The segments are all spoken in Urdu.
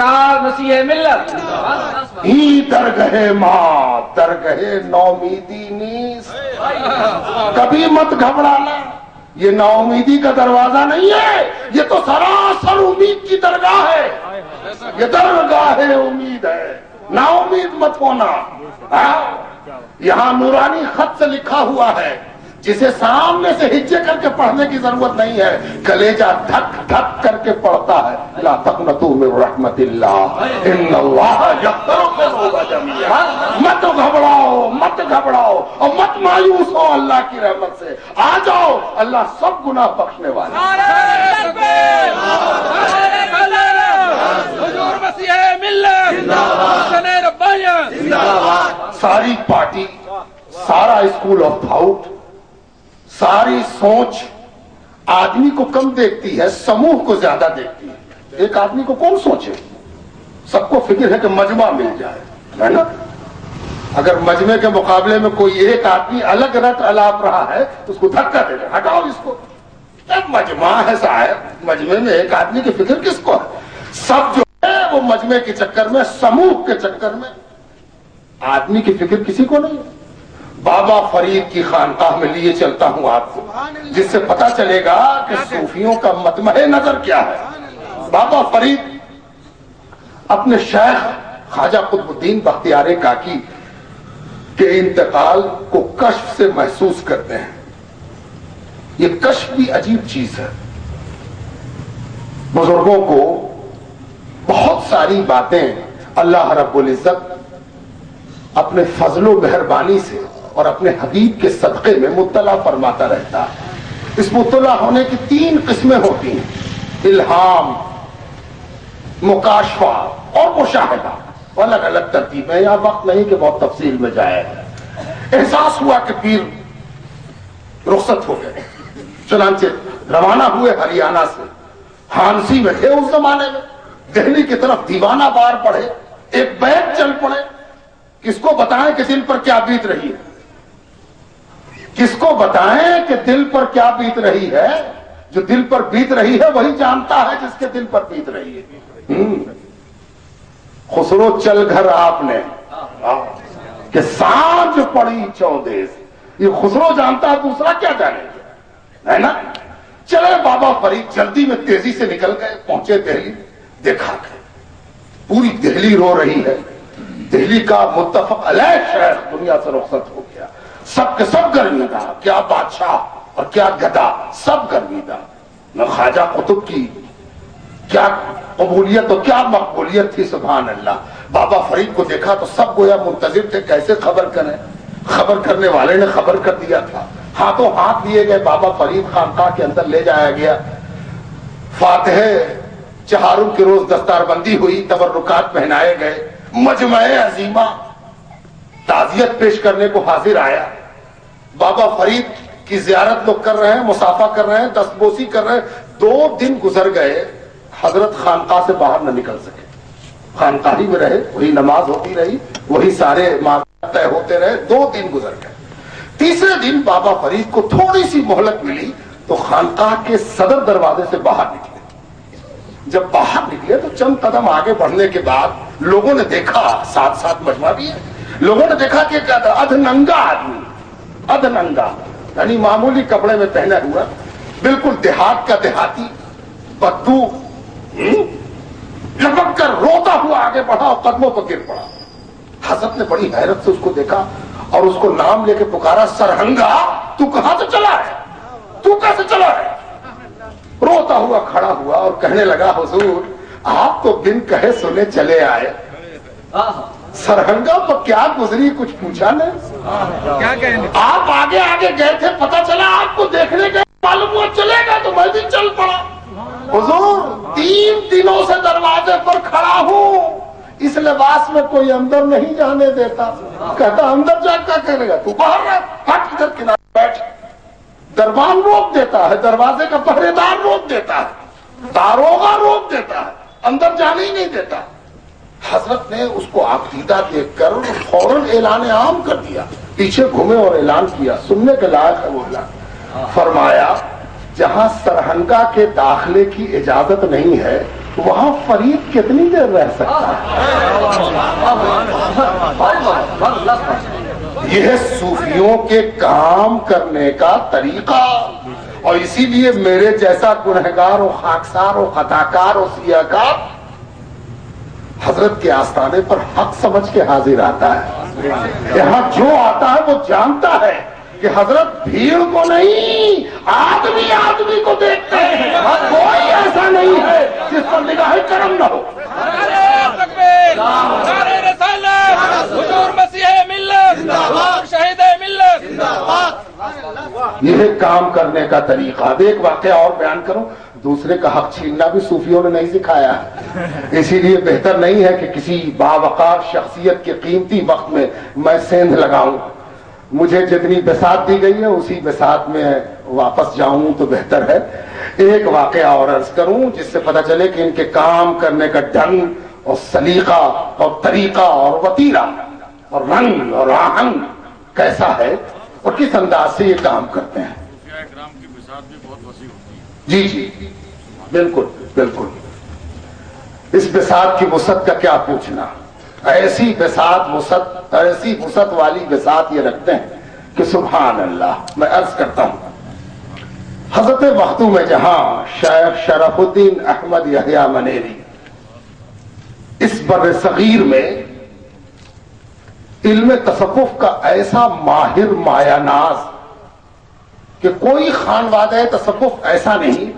سرکار مسیح ملت ہی درگہ ماں درگہ نومیدی نیس. کبھی مت گھبرانا، یہ نا امیدی کا دروازہ نہیں ہے، یہ تو سراسر امید کی درگاہ ہے. یہ درگاہ امید ہے، نا امید مت ہونا. یہاں نورانی خط سے لکھا ہوا ہے جسے سامنے سے ہجے کر کے پڑھنے کی ضرورت نہیں ہے، کلیجہ دھک دھک کر کے پڑھتا ہے. لا تقنطوا من رحمت اللہ ان اللہ یغفر الذنوب جميعا. مت گھبراؤ، مت گھبراؤ اور مت مایوس ہو اللہ کی رحمت سے. آ جاؤ، اللہ سب گناہ بخشنے والا ہے. حضور مسیح ملت حسن ربانیہ. ساری پارٹی، سارا اسکول آف تھاؤٹ، ساری سوچ آدمی کو کم دیکھتی ہے، سموہ کو زیادہ دیکھتی ہے. ایک آدمی کو کون سوچے؟ سب کو فکر ہے کہ مجمع مل جائے، ہے نا. اگر مجمع کے مقابلے میں کوئی ایک آدمی الگ رٹ الاپ رہا ہے تو اس کو دھکا دے دے، ہٹاؤ اس کو. مجمع ہے صاحب، مجمع میں ایک آدمی کی فکر کس کو ہے؟ سب جو ہے وہ مجمع کے چکر میں، سموہ کے چکر میں، آدمی کی فکر کسی کو نہیں ہے. بابا فرید کی خانقاہ میں لیے چلتا ہوں آپ کو، جس سے پتا چلے گا کہ صوفیوں کا مطمع نظر کیا ہے. بابا فرید اپنے شیخ خواجہ قطب الدین بختیار کاکی کے انتقال کو کشف سے محسوس کرتے ہیں. یہ کشف بھی عجیب چیز ہے. بزرگوں کو بہت ساری باتیں اللہ رب العزت اپنے فضل و مہربانی سے اور اپنے حبیب کے صدقے میں مطلع فرماتا رہتا ہے. اس مطلع ہونے کی 3 قسمیں ہوتی ہیں: الہام، مکاشفہ اور مشاہدہ. الگ الگ ترتیبیں، یہاں وقت نہیں کہ بہت تفصیل میں جائے. احساس ہوا کہ پیر رخصت ہو گئے، چنانچہ روانہ ہوئے ہریانہ سے. ہانسی میں تھے اس زمانے میں، دہلی کی طرف دیوانہ بار پڑے، ایک بیت چل پڑے. کس کو بتائیں کہ دل پر کیا بیت رہی ہے؟ کس کو بتائیں کہ دل پر کیا بیت رہی ہے؟ جو دل پر بیت رہی ہے وہی جانتا ہے جس کے دل پر بیت رہی ہے. خسرو چل گھر آپ نے کہ سانج پڑی چودیس. یہ خسرو جانتا ہے، دوسرا کیا جانے گا، ہے نا. چلے بابا فرید جلدی میں تیزی سے نکل گئے، پہنچے دہلی. دیکھا کہ پوری دہلی رو رہی ہے. دہلی کا متفق علیہ شیخ دنیا سے رخصت ہو گیا. سب کے سب گرمیدہ، کیا بادشاہ اور کیا گدا، سب گرمیدہ. نہ خواجہ قطب کی کیا قبولیت اور کیا مقبولیت تھی، سبحان اللہ. بابا فرید کو دیکھا تو سب گویا منتظر تھے کیسے خبر کریں. خبر کرنے والے نے خبر کر دیا تھا. ہاتھوں ہاتھ لیے گئے، بابا فرید خانقاہ کے اندر لے جایا گیا. فاتحہ چہارم کے روز دستار بندی ہوئی، تبرکات پہنائے گئے. مجمع عظیمہ تعزیت پیش کرنے کو حاضر آیا. بابا فرید کی زیارت لوگ کر رہے ہیں، مصافحہ کر رہے ہیں، دستبوسی کر رہے ہیں. 2 دن گزر گئے، حضرت خانقاہ سے باہر نہ نکل سکے. خانقاہی میں رہے، وہی نماز ہوتی رہی، وہی سارے معاملات طے ہوتے رہے. 2 دن گزر گئے. تیسرے دن بابا فرید کو تھوڑی سی مہلت ملی تو خانقاہ کے صدر دروازے سے باہر نکلے. جب باہر نکلے تو چند قدم آگے بڑھنے کے بعد لوگوں نے دیکھا، ساتھ ساتھ مجمع بھی ہے، لوگوں نے دیکھا کہ کیا تھا، ادھننگا آدمی، ادھننگا یعنی معمولی کپڑے میں پہنا ہوا، بالکل دیہات کا دیہاتی، بدبو، لپک کر روتا ہوا آگے بڑھا اور قدموں پر گر پڑا. حضرت نے بڑی حیرت سے اس کو دیکھا اور اس کو نام لے کے پکارا، سرہنگا تو کہاں سے چلا ہے، تو کیسے چلا ہے؟ روتا ہوا کھڑا ہوا اور کہنے لگا، حضور آپ تو بن کہے سنے چلے آئے، سرہنگا پر کیا گزری کچھ پوچھا نہیں؟ آپ آگے آگے گئے تھے، پتا چلا آپ کو دیکھنے گئے، معلوم ہوا چلے گا تو میں بھی چل پڑا. حضور 3 دنوں سے دروازے پر کھڑا ہوں، اس لباس میں کوئی اندر نہیں جانے دیتا. کہتا اندر جا کیا کرے گا، تو باہر رہ، ہٹ ادھر کنارے بیٹھ. دربان روک دیتا ہے، دروازے کا پہرے دار روک دیتا ہے، داروغہ روک دیتا ہے، اندر جانے ہی نہیں دیتا. حضرت نے اس کو عقیدہ دیکھ کر فوراً اعلان عام کر دیا. پیچھے گھومے اور اعلان کیا، سننے کے لائق ہے وہ اعلان. فرمایا جہاں سرہنگا کے داخلے کی اجازت نہیں ہے وہاں فرید کتنی دیر رہ سکتا ہے؟ یہ صوفیوں کے کام کرنے کا طریقہ، اور اسی لیے میرے جیسا گنہگار و خاکسار و خطاکار و سیاہکار حضرت کے آستانے پر حق سمجھ کے حاضر آتا ہے۔ یہاں جو آتا ہے وہ جانتا ہے کہ حضرت بھیڑ کو نہیں، آدمی آدمی کو دیکھتے ہیں، کوئی ایسا نہیں ہے جس پر نگاہ کرم نہ ہو۔ نعرہ تکبیر، نعرہ رسالت، حضور مسیح ملت، حضور شہید ملت۔ یہ کام کرنے کا طریقہ۔ اب ایک واقعہ اور بیان کروں، دوسرے کا حق چھیننا بھی صوفیوں نے نہیں سکھایا، اسی لیے بہتر نہیں ہے کہ کسی باوقار شخصیت کے قیمتی وقت میں میں سیندھ لگاؤں۔ مجھے جتنی بساط دی گئی ہے اسی بساط میں واپس جاؤں تو بہتر ہے۔ ایک واقعہ اور عرض کروں جس سے پتہ چلے کہ ان کے کام کرنے کا ڈھنگ اور سلیقہ اور طریقہ اور وتیرہ اور رنگ اور آہنگ کیسا ہے اور کس انداز سے یہ کام کرتے ہیں۔ جی جی بالکل بالکل، اس بساط کی وسعت کا کیا پوچھنا، ایسی بساط وسعت، ایسی وسعت والی بساط یہ رکھتے ہیں کہ سبحان اللہ۔ میں عرض کرتا ہوں، حضرت مخدوم جہاں شیخ شرف الدین احمد یحییٰ منیری اس بر صغیر میں علم تصوف کا ایسا ماہر مایہ ناز کہ کوئی خانوادہ تصوف ایسا نہیں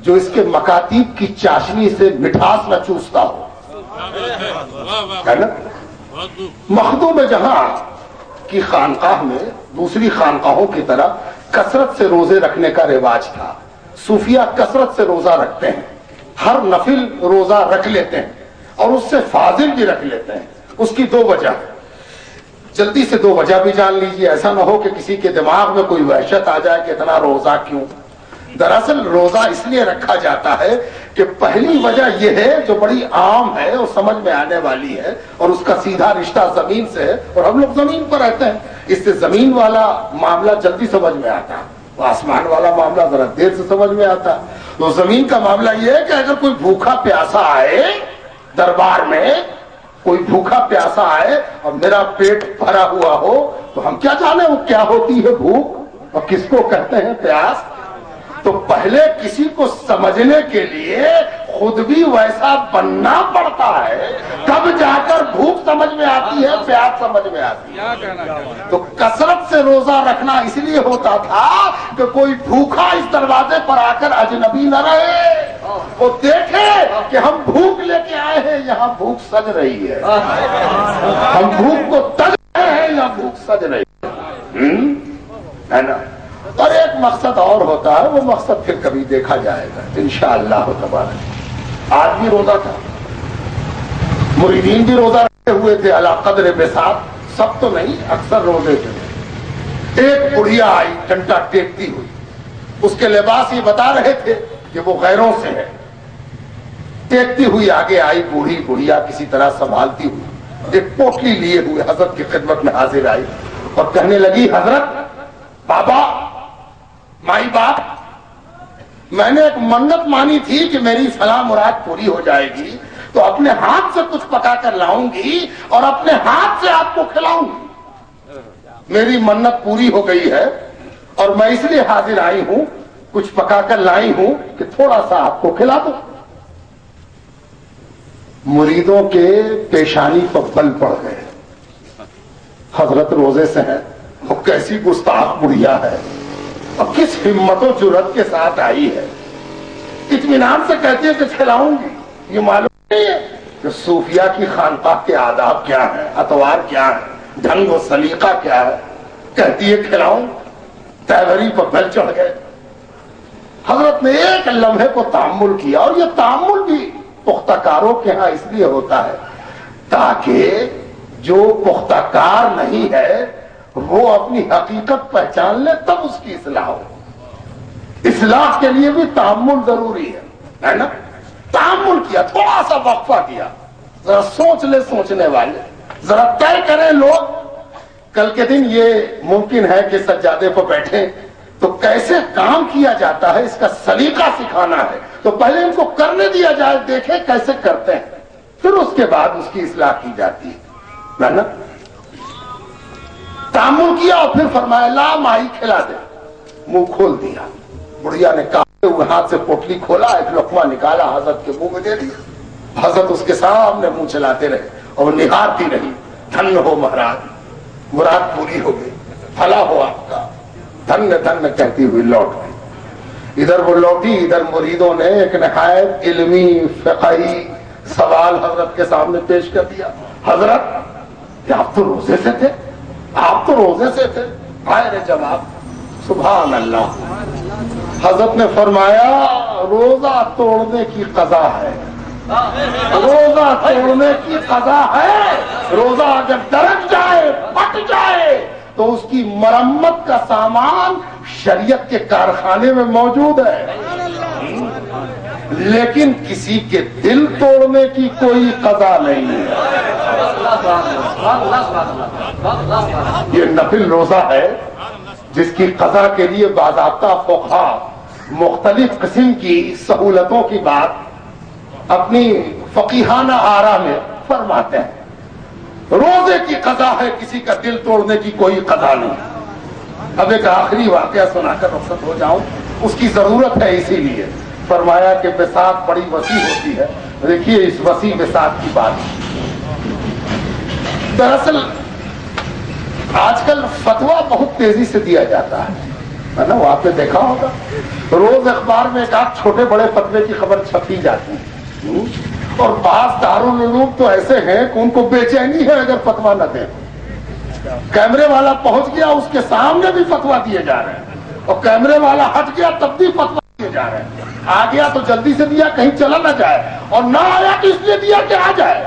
جو اس کے مکاتیب کی چاشنی سے مٹھاس نہ چوستا ہو، ہے نا۔ مخدوم جہاں کی خانقاہ میں دوسری خانقاہوں کی طرح کثرت سے روزے رکھنے کا رواج تھا۔ صوفیہ کثرت سے روزہ رکھتے ہیں، ہر نفل روزہ رکھ لیتے ہیں اور اس سے فاضل بھی رکھ لیتے ہیں۔ اس کی دو وجہ، جلدی سے دو وجہ بھی جان لیجیے، ایسا نہ ہو کہ کسی کے دماغ میں کوئی وحشت آ جائے کہ اتنا روزہ کیوں۔ دراصل روزہ اس لیے رکھا جاتا ہے کہ پہلی وجہ یہ ہے جو بڑی عام ہے اور سمجھ میں آنے والی ہے، اور اس کا سیدھا رشتہ زمین سے ہے، اور ہم لوگ زمین پر رہتے ہیں، اس سے زمین والا معاملہ جلدی سمجھ میں آتا ہے، آسمان والا معاملہ ذرا دیر سے سمجھ میں آتا ہے۔ تو زمین کا معاملہ یہ ہے کہ اگر کوئی بھوکا پیاسا آئے دربار میں، کوئی بھوکا پیاسا آئے اور میرا پیٹ بھرا ہوا ہو تو ہم کیا جانے وہ کیا ہوتی ہے بھوک اور کس کو کہتے ہیں پیاس۔ تو پہلے کسی کو سمجھنے کے لیے خود بھی ویسا بننا پڑتا ہے، تب جا کر بھوک سمجھ میں آتی ہے، پیاس سمجھ میں آتی ہے۔ تو کثرت سے روزہ رکھنا اس لیے ہوتا تھا کہ کوئی بھوکا اس دروازے پر آ کر اجنبی نہ رہے، وہ دیکھے کہ ہم بھوک لے کے آئے ہیں، یہاں بھوک سج رہی ہے، ہم بھوک کو تج رہے ہیں یا بھوک سج رہی ہے نا۔ اور ایک مقصد اور ہوتا ہے، وہ مقصد پھر کبھی دیکھا جائے گا انشاءاللہ تبارک۔ آج بھی روزہ تھا، مریدین بھی روزہ رکھے ہوئے تھے علی قدر بساط، سب تو نہیں، اکثر روزے تھے۔ ایک بڑھیا آئی ڈنڈا ٹیکتی ہوئی، اس کے لباس یہ بتا رہے تھے کہ وہ غیروں سے ہے۔ ٹیکتی ہوئی آگے آئی بوڑھی بڑھیا کسی طرح سنبھالتی ہوئی، ایک پوٹلی لیے ہوئے حضرت کی خدمت میں حاضر آئی اور کہنے لگی، حضرت، بابا، مائی باپ، میں نے ایک منت مانی تھی کہ میری فلاں مراد پوری ہو جائے گی تو اپنے ہاتھ سے کچھ پکا کر لاؤں گی اور اپنے ہاتھ سے آپ کو کھلاؤں گی۔ میری منت پوری ہو گئی ہے اور میں اس لیے حاضر آئی ہوں، کچھ پکا کر لائی ہوں کہ تھوڑا سا آپ کو کھلا دو۔ مریدوں کے پیشانی پر بل پڑ گئے، حضرت روزے سے ہیں، وہ کیسی گستاخ بڑھیا ہے اور کس ہمت و جرات کے ساتھ آئی ہے، اطمینان سے کہتی ہے کہ کھلاؤں گی۔ یہ معلوم نہیں ہے کہ صوفیہ کی خانقاہ کے آداب کیا ہیں، اطوار کیا ہیں، ڈھنگ و سلیقہ کیا ہے، کہتی ہے کھلاؤں۔ تیوری پر بل چڑھ گئے۔ حضرت نے ایک لمحے کو تأمل کیا، اور یہ تأمل بھی پختہ کاروں کے ہاں اس لیے ہوتا ہے تاکہ جو پختہ کار نہیں ہے وہ اپنی حقیقت پہچان لے، تب اس کی اصلاح ہو۔ اصلاح کے لیے بھی تأمل ضروری ہے نا۔ تأمل کیا، تھوڑا سا وقفہ کیا، ذرا سوچ لے سوچنے والے، ذرا طے کریں لوگ کل کے دن یہ ممکن ہے کہ سجادے پر بیٹھیں تو کیسے کام کیا جاتا ہے اس کا سلیقہ سکھانا ہے، تو پہلے ان کو کرنے دیا جائے، دیکھیں کیسے کرتے ہیں، پھر اس کے بعد اس کی اصلاح کی جاتی ہے نا۔ تعامل کیا اور پھر فرمایا لا ماہی کھلا دے، منہ کھول دیا، بڑھیا نے کہا ہوئے ہاتھ سے پوٹلی کھولا، ایک لقمہ نکالا، حضرت کے منہ میں دے دیا۔ حضرت اس کے سامنے منہ چلاتے رہے اور نہارتی رہی، دھن ہو مہاراج، مراد پوری ہو گئی، بھلا ہو آپ کا، دھن دھن کہتی ہوئی لوٹ گئی۔ ادھر وہ لوٹی، ادھر مریدوں نے ایک نہایت علمی فقہی سوال حضرت کے سامنے پیش کر دیا۔ حضرت آپ تو روزے سے تھے، آپ تو روزے سے تھے، آئے جواب سبحان اللہ۔ حضرت نے فرمایا روزہ توڑنے کی قضا ہے، روزہ توڑنے کی قضا ہے، روزہ اگر درج جائے پٹ جائے تو اس کی مرمت کا سامان شریعت کے کارخانے میں موجود ہے، لیکن کسی کے دل توڑنے کی کوئی قضا نہیں ہے۔ یہ نفل روزہ ہے جس کی قضا کے لیے باضابطہ فقہا مختلف قسم کی سہولتوں کی بات اپنی فقیہانہ آرا میں فرماتے ہیں۔ روزے کی قضا ہے، کسی کا دل توڑنے کی کوئی قضا نہیں۔ اب ایک آخری واقعہ سنا کر رخصت ہو جاؤں، اس کی ضرورت ہے، اسی لیے فرمایا کہ بساط بڑی وسیع ہوتی ہے۔ دیکھیے اس وسیع بساط کی بات، دراصل آج کل فتویٰ بہت تیزی سے دیا جاتا ہے نا، وہ آپ نے دیکھا ہوگا، روز اخبار میں ایک آدھ چھوٹے بڑے فتوے کی خبر چھپی جاتی ہے، اور بعض دارالعلوم تو ایسے ہیں کہ ان کو بے چینی ہے اگر فتویٰ نہ دیں۔ کیمرے والا پہنچ گیا، اس کے سامنے بھی فتویٰ دیے جا رہے ہیں، اور کیمرے والا ہٹ گیا تب بھی فتویٰ دیے جا رہے ہیں۔ آ گیا تو جلدی سے دیا کہیں چلا نہ جائے، اور نہ آیا تو اس لیے دیا کہ آ جائے۔